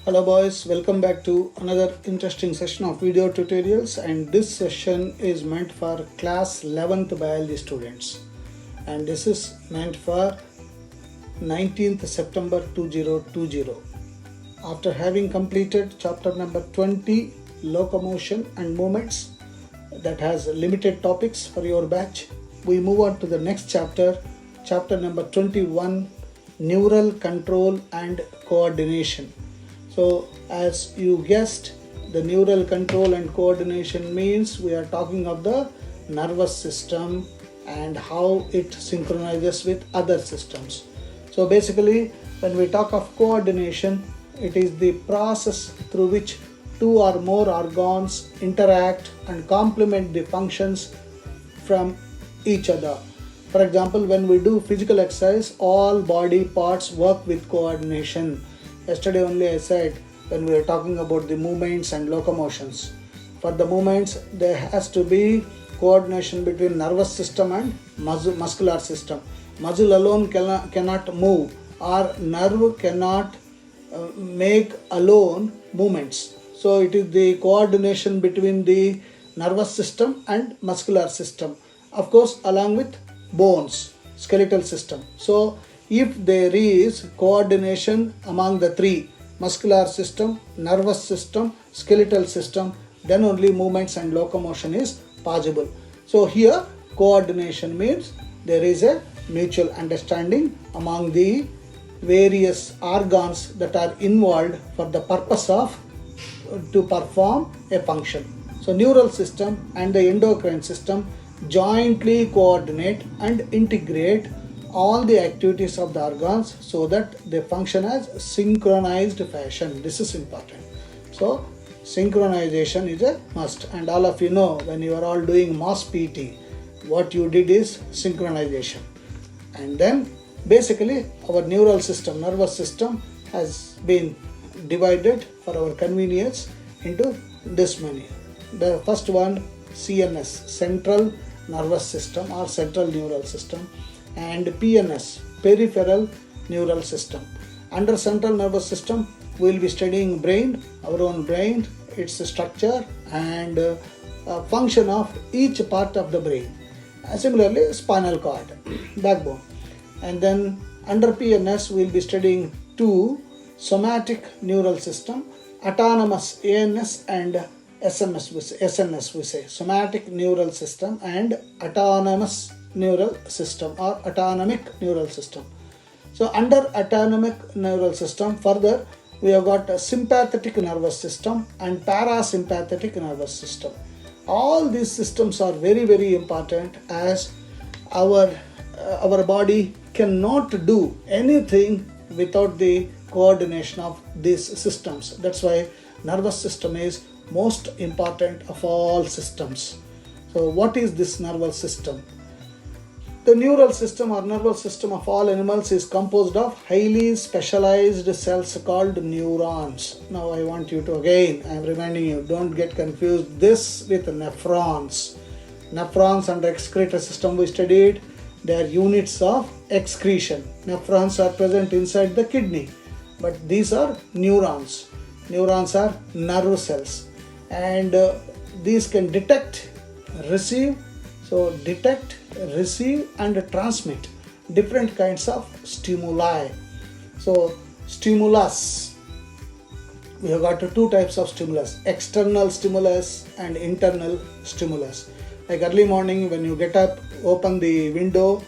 Hello boys, welcome back to another interesting session of video tutorials, and this session is meant for class 11th biology students, and this is meant for 19th September 2020. After having completed chapter number 20 locomotion and movements, that has limited topics for your batch, we move on to the next chapter number 21, neural control and coordination. So as you guessed, the neural control and coordination means we are talking of the nervous system and how it synchronizes with other systems. So basically, when we talk of coordination, it is the process through which two or more organs interact and complement the functions from each other. For example, when we do physical exercise, all body parts work with coordination. Yesterday only I said, when we were talking about the movements and locomotions, for the movements there has to be coordination between nervous system and muscular system. Muscle alone cannot move, or nerve cannot make alone movements. So it is the coordination between the nervous system and muscular system, of course along with bones, skeletal system. So if there is coordination among the three, muscular system, nervous system, skeletal system, then only movements and locomotion is possible. So here coordination means there is a mutual understanding among the various organs that are involved for the purpose of to perform a function. So neural system and the endocrine system jointly coordinate and integrate all the activities of the organs so that they function as synchronized fashion. This is important. So synchronization is a must, and all of you know, when you are all doing mass PT, what you did is synchronization. And then basically our neural system, nervous system, has been divided for our convenience into this many. The first one, CNS, central nervous system or central neural system, and PNS, peripheral neural system. Under central nervous system, we will be studying brain, our own brain, its structure and function of each part of the brain. Similarly, spinal cord, backbone. And then under PNS, we will be studying two, somatic neural system, autonomous ANS and SNS we say, somatic neural system and autonomous neural system or autonomic neural system. So under autonomic neural system, further we have got a sympathetic nervous system and parasympathetic nervous system. All these systems are very, very important, as our body cannot do anything without the coordination of these systems. That's why nervous system is most important of all systems. So what is this nervous system? The neural system or nervous system of all animals is composed of highly specialized cells called neurons. Now I want you to, again, I am reminding you, don't get confused this with nephrons. Nephrons under excretory system we studied, they are units of excretion. Nephrons are present inside the kidney, but these are neurons. Neurons are nerve cells, and these can detect, receive, so detect, receive and transmit different kinds of stimuli. So stimulus, we have got two types of stimulus, external stimulus and internal stimulus. Like early morning when you get up, open the window,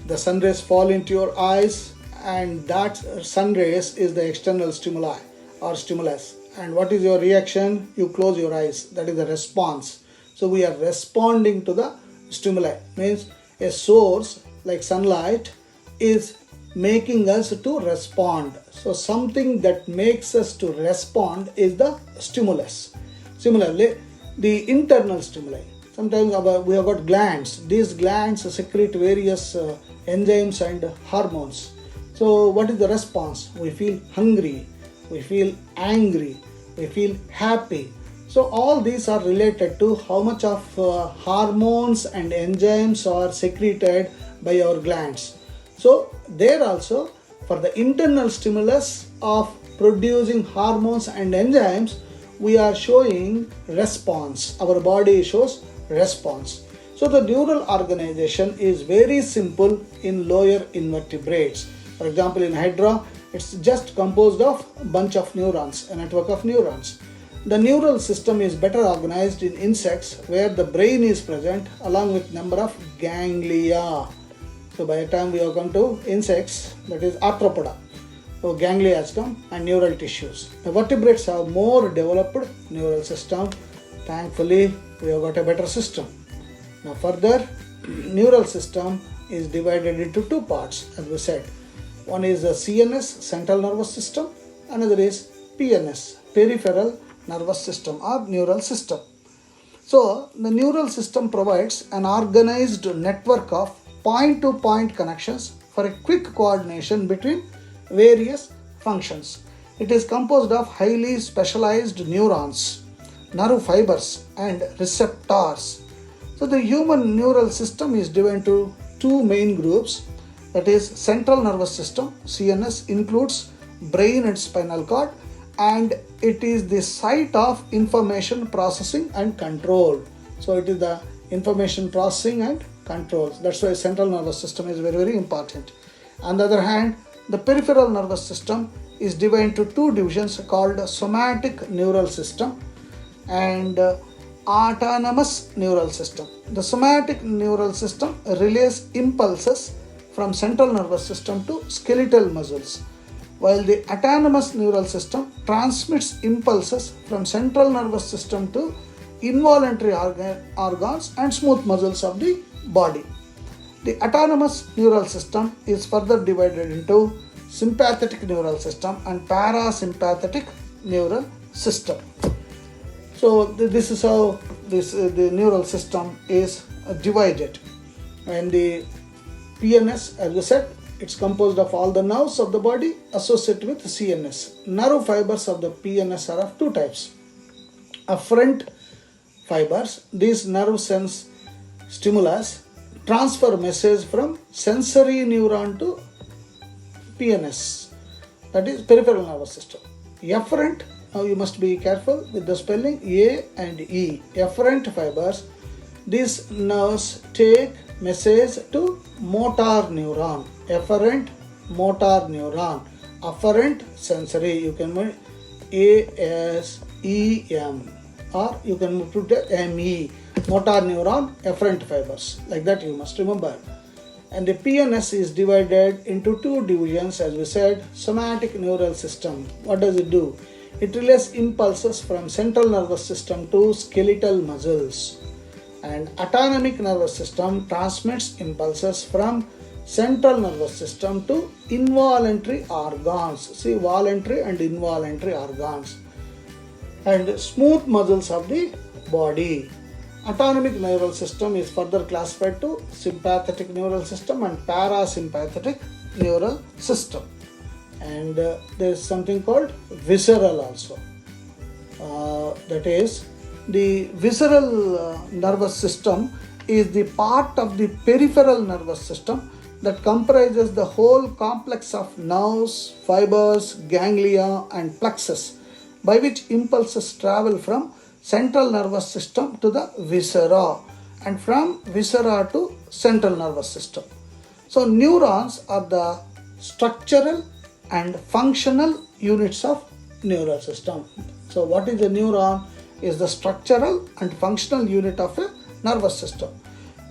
the sun rays fall into your eyes, and that sun rays is the external stimuli or stimulus. And what is your reaction? You close your eyes. That is the response. So we are responding to the stimuli. Means a source like sunlight is making us to respond. So something that makes us to respond is the stimulus. Similarly, the internal stimuli. Sometimes we have got glands. These glands secrete various enzymes and hormones. So what is the response? We feel hungry, we feel angry, we feel happy. So all these are related to how much of hormones and enzymes are secreted by our glands. So there also, for the internal stimulus of producing hormones and enzymes, we are showing response. Our body shows response. So the neural organization is very simple in lower invertebrates. For example, in Hydra, it's just composed of a bunch of neurons, a network of neurons. The neural system is better organized in insects where the brain is present along with number of ganglia. So by the time we have come to insects, that is arthropoda, so ganglia has come and neural tissues. The vertebrates have more developed neural system. Thankfully, we have got a better system. Now further, neural system is divided into two parts, as we said. One is the CNS, central nervous system. Another is PNS, peripheral nervous system or neural system. So the neural system provides an organized network of point-to-point connections for a quick coordination between various functions. It is composed of highly specialized neurons, nerve fibers and receptors. So the human neural system is divided into two main groups, that is central nervous system. CNS includes brain and spinal cord, and it is the site of information processing and control. So it is the information processing and controls. That's why central nervous system is very, very important. On the other hand, the peripheral nervous system is divided into two divisions called somatic neural system and autonomous neural system. The somatic neural system relays impulses from central nervous system to skeletal muscles, while the autonomous neural system transmits impulses from central nervous system to involuntary organs and smooth muscles of the body. The autonomous neural system is further divided into sympathetic neural system and parasympathetic neural system. So this is how the neural system is divided. And the PNS, as we said, it's composed of all the nerves of the body associated with CNS. Nerve fibers of the PNS are of two types. Afferent fibers, these nerve sense stimulus transfer message from sensory neuron to PNS, that is peripheral nervous system. Efferent, now you must be careful with the spelling A and E. Efferent fibers, these nerves take message to motor neuron. Efferent motor neuron. Afferent sensory, you can put ASEM or you can put ME. Motor neuron, efferent fibers. Like that you must remember. And the PNS is divided into two divisions, as we said. Somatic neural system. What does it do? It relays impulses from central nervous system to skeletal muscles. And autonomic nervous system transmits impulses from central nervous system to involuntary organs. See, voluntary and involuntary organs. And smooth muscles of the body. Autonomic neural system is further classified to sympathetic neural system and parasympathetic neural system. And there is something called visceral also. That is, the visceral nervous system is the part of the peripheral nervous system that comprises the whole complex of nerves, fibers, ganglia and plexus, by which impulses travel from central nervous system to the viscera and from viscera to central nervous system. So neurons are the structural and functional units of neural system. So what is a neuron? Is the structural and functional unit of a nervous system.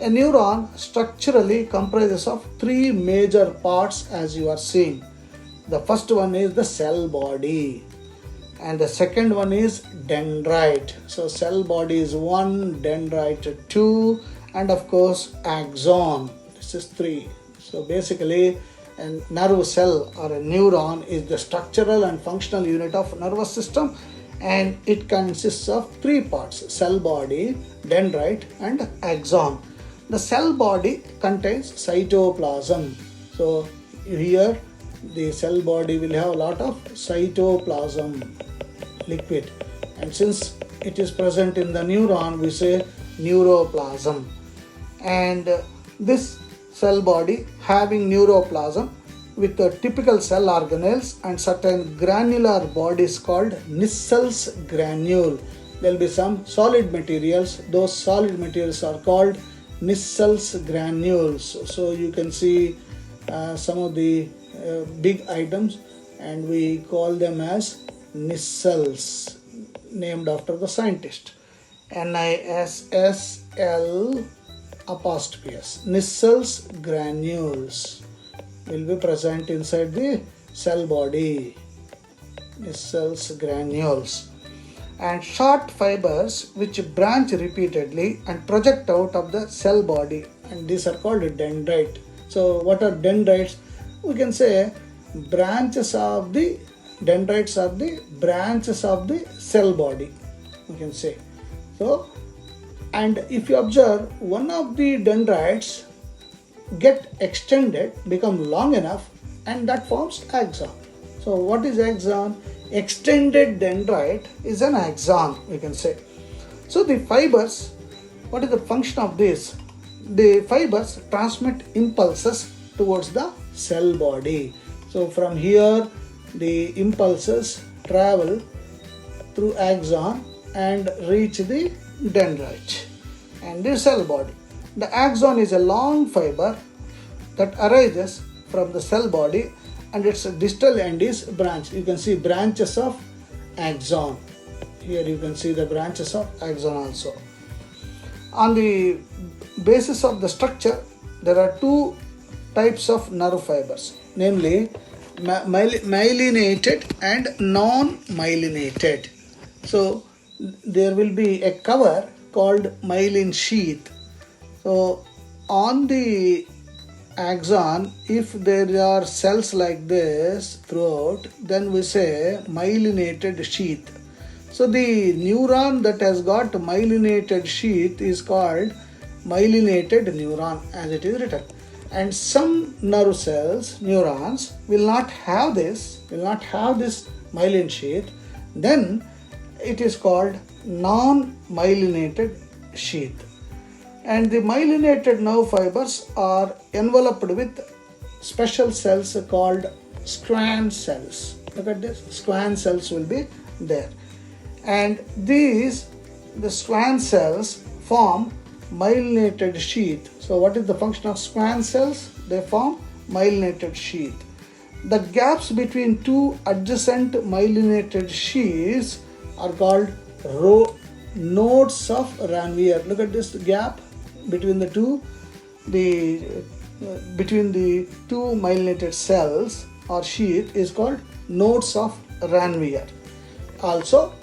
A neuron structurally comprises of three major parts, as you are seeing. The first one is the cell body, and the second one is dendrite. So cell body is 1, dendrite 2, and of course axon. This is 3. So basically a nerve cell or a neuron is the structural and functional unit of nervous system, and it consists of three parts: cell body, dendrite and axon. The cell body contains cytoplasm. So here the cell body will have a lot of cytoplasm liquid, and since it is present in the neuron, we say neuroplasm. And this cell body having neuroplasm with the typical cell organelles and certain granular bodies called Nissel's granule. There will be some solid materials. Those solid materials are called Nissel's granules. So you can see some of the big items, and we call them as Nissels, named after the scientist. Nissl apostrophe S. Nissels granules will be present inside the cell body. Nissels granules. And short fibers which branch repeatedly and project out of the cell body, and these are called dendrite. So what are dendrites? We can say branches of the dendrites are the branches of the cell body, we can say. So, and if you observe, one of the dendrites get extended, become long enough, and that forms axon. So what is axon? Extended dendrite is an axon, we can say. So the fibers, what is the function of this? The fibers transmit impulses towards the cell body. So from here the impulses travel through axon and reach the dendrite and the cell body. The axon is a long fiber that arises from the cell body, and its distal end is branched. You can see branches of axon. Here you can see the branches of axon also. On the basis of the structure, there are two types of nerve fibers, namely myelinated and non-myelinated. So there will be a cover called myelin sheath. So on the axon, if there are cells like this throughout, then we say myelinated sheath. So the neuron that has got myelinated sheath is called myelinated neuron, as it is written. And some nerve cells, neurons, will not have this myelin sheath. Then it is called non-myelinated sheath. And the myelinated nerve fibers are enveloped with special cells called Schwann cells. Look at this, Schwann cells will be there. And the Schwann cells form myelinated sheath. So what is the function of Schwann cells? They form myelinated sheath. The gaps between two adjacent myelinated sheaths are called nodes of Ranvier. Look at this gap between the two, between the two myelinated cells or sheath is called nodes of Ranvier. Also,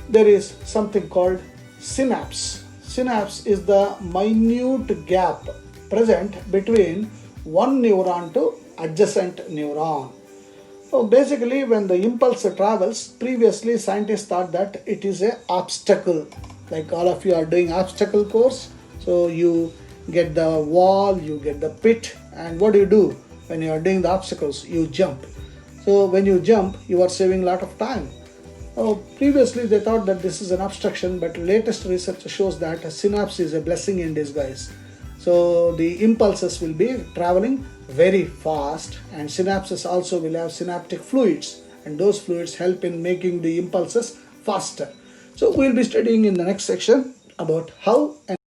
there is something called synapse. Synapse is the minute gap present between one neuron to adjacent neuron. So basically, when the impulse travels, previously scientists thought that it is an obstacle. Like all of you are doing obstacle course. So you get the wall, you get the pit, and what do when you are doing the obstacles? You jump. So when you jump, you are saving a lot of time. Previously they thought that this is an obstruction, but latest research shows that a synapse is a blessing in disguise. So the impulses will be traveling very fast, and synapses also will have synaptic fluids, and those fluids help in making the impulses faster. So we'll be studying in the next section about how an